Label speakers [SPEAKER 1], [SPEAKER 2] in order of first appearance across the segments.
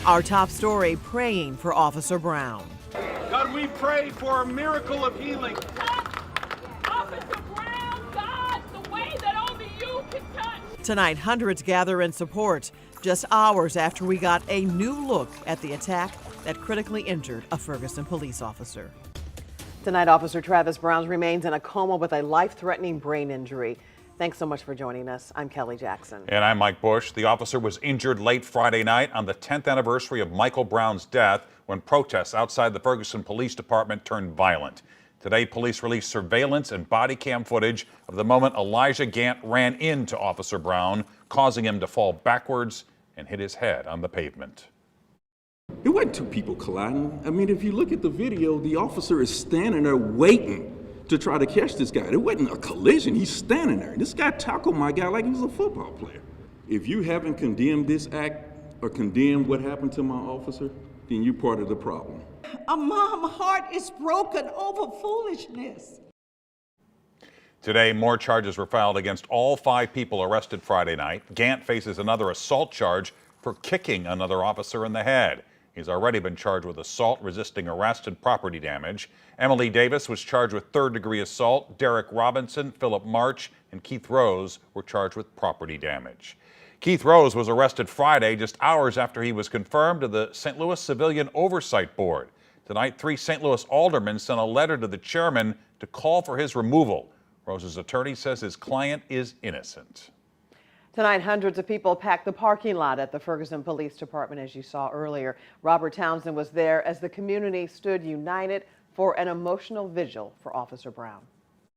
[SPEAKER 1] Our top story, praying for Officer Brown.
[SPEAKER 2] God, we pray for a miracle of healing.
[SPEAKER 3] Touch Officer Brown, God, the way that only you can touch.
[SPEAKER 1] Tonight, hundreds gather in support, just hours after we got a new look at the attack that critically injured a Ferguson police officer. Tonight, Officer Travis Brown remains in a coma with a life-threatening brain injury. Thanks so much for joining us. I'm Kelly Jackson.
[SPEAKER 4] And I'm Mike Bush. The officer was injured late Friday night on the 10th anniversary of Michael Brown's death when protests outside the Ferguson Police Department turned violent. Today, police released surveillance and body cam footage of the moment Elijah Gant ran into Officer Brown, causing him to fall backwards and hit his head on the pavement.
[SPEAKER 5] It wasn't two people colliding. I mean, if you look at the video, the officer is standing there waiting to try to catch this guy. It wasn't a collision. He's standing there. This guy tackled my guy like he was a football player. If you haven't condemned this act or condemned what happened to my officer, then you're part of the problem.
[SPEAKER 6] A mom's heart is broken over foolishness.
[SPEAKER 4] Today, more charges were filed against all 5 people arrested Friday night. Gant faces another assault charge for kicking another officer in the head. He's already been charged with assault, resisting arrest, and property damage. Emily Davis was charged with third-degree assault. Derek Robinson, Philip March, and Keith Rose were charged with property damage. Keith Rose was arrested Friday, just hours after he was confirmed to the St. Louis Civilian Oversight Board. Tonight, 3 St. Louis aldermen sent a letter to the chairman to call for his removal. Rose's attorney says his client is innocent.
[SPEAKER 1] Tonight, hundreds of people packed the parking lot at the Ferguson Police Department, as you saw earlier. Robert Townsend was there as the community stood united for an emotional vigil for Officer Brown.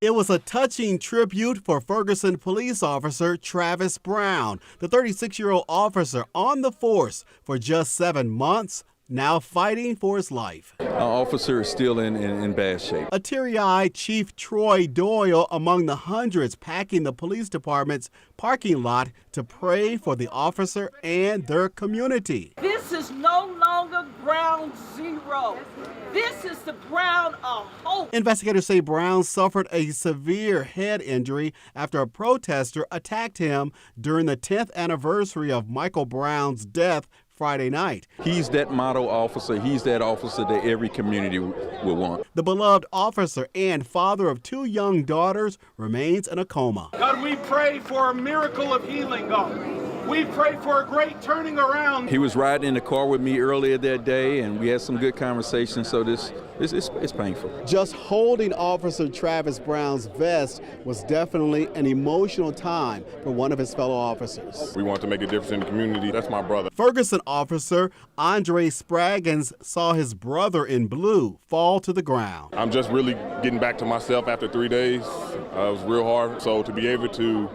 [SPEAKER 7] It was a touching tribute for Ferguson police officer Travis Brown, the 36-year-old officer on the force for just 7 months, now fighting for his life.
[SPEAKER 5] Our officer is still in bad shape.
[SPEAKER 7] A teary-eyed Chief Troy Doyle among the hundreds packing the police department's parking lot to pray for the officer and their community.
[SPEAKER 6] This is no longer ground zero. This is the ground of hope.
[SPEAKER 7] Investigators say Brown suffered a severe head injury after a protester attacked him during the 10th anniversary of Michael Brown's death Friday night.
[SPEAKER 5] He's that model officer. He's that officer that every community will want.
[SPEAKER 7] The beloved officer and father of 2 young daughters remains in a coma.
[SPEAKER 2] God, we pray for a miracle of healing, God. We pray for a great turning around.
[SPEAKER 5] He was riding in the car with me earlier that day, and we had some good conversations, so it's painful.
[SPEAKER 7] Just holding Officer Travis Brown's vest was definitely an emotional time for one of his fellow officers.
[SPEAKER 8] We want to make a difference in the community. That's my brother.
[SPEAKER 7] Ferguson officer Andre Spraggins saw his brother in blue fall to the ground.
[SPEAKER 8] I'm just really getting back to myself after 3 days. It was real hard, so to be able to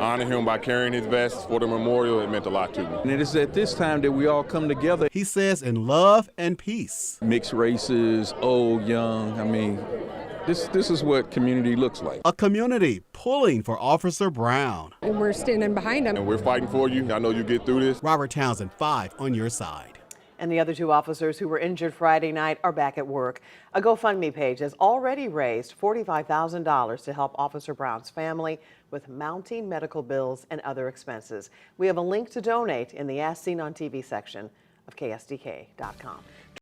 [SPEAKER 8] honor him by carrying his vest for the memorial, it meant a lot to me.
[SPEAKER 5] And it is at this time that we all come together.
[SPEAKER 7] He says in love and peace.
[SPEAKER 5] Mixed races, old, young, I mean, this is what community looks like.
[SPEAKER 7] A community pulling for Officer Brown.
[SPEAKER 9] And we're standing behind him.
[SPEAKER 8] And we're fighting for you. I know you get through this.
[SPEAKER 7] Robert Townsend, 5 on your side.
[SPEAKER 1] And the other 2 officers who were injured Friday night are back at work. A GoFundMe page has already raised $45,000 to help Officer Brown's family with mounting medical bills and other expenses. We have a link to donate in the As Seen on TV section of KSDK.com.